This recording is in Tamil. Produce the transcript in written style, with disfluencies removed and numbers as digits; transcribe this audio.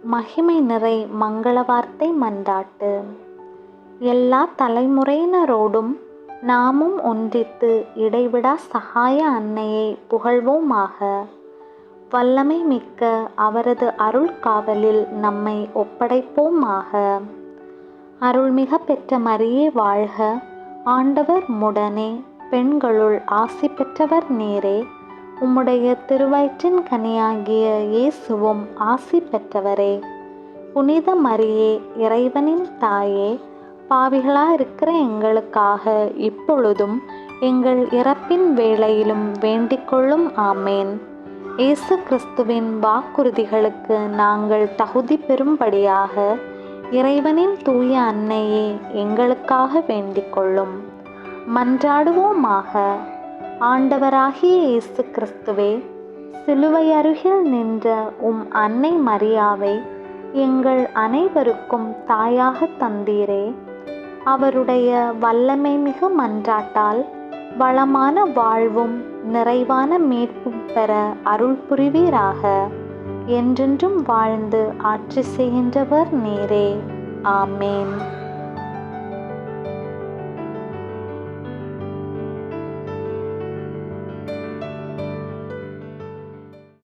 மகிமை நிறை மங்கள வார்த்தை மன்றாட்டு. எல்லா தலைமுறையினரோடும் நாமும் ஒன்றித்து இடைவிடா சகாய அன்னையை புகழ்வோமாக. வல்லமை மிக்க அவரது அருள் காவலில் நம்மை ஒப்படைப்போமாக. அருள்மிக பெற்ற மரியே வாழ்க. ஆண்டவர் உம்முடனே, பெண்களுள் ஆசி பெற்றவர் நீரே. உம்முடைய திருவயிற்றின் கனியாகிய இயேசுவும் ஆசி பெற்றவரே. புனித மரியே, இறைவனின் தாயே, பாவிகளாயிருக்கிற எங்களுக்காக இப்பொழுதும் எங்கள் இறப்பின் வேளையிலும் வேண்டிக்கொள்ளும். ஆமேன். இயேசு கிறிஸ்துவின் வாக்குறுதிகளுக்கு நாங்கள் தகுதி பெறும்படியாக இறைவனின் தூய அன்னையே, எங்களுக்காக வேண்டிக்கொள்ளும். மன்றாடுவோமாக. ஆண்டவராகிய இயேசு கிறிஸ்துவே, சிலுவை அருகில் நின்ற உம் அன்னை மரியாவை எங்கள் அனைவருக்கும் தாயாக தந்தீரே. அவருடைய வல்லமை மிகு மன்றாட்டால் வளமான வாழ்வும் நிறைவான மீட்பும் பெற அருள் புரிவீராக. என்றென்றும் வாழ்ந்து ஆட்சி செய்கின்றவர் நீரே. ஆமேன்.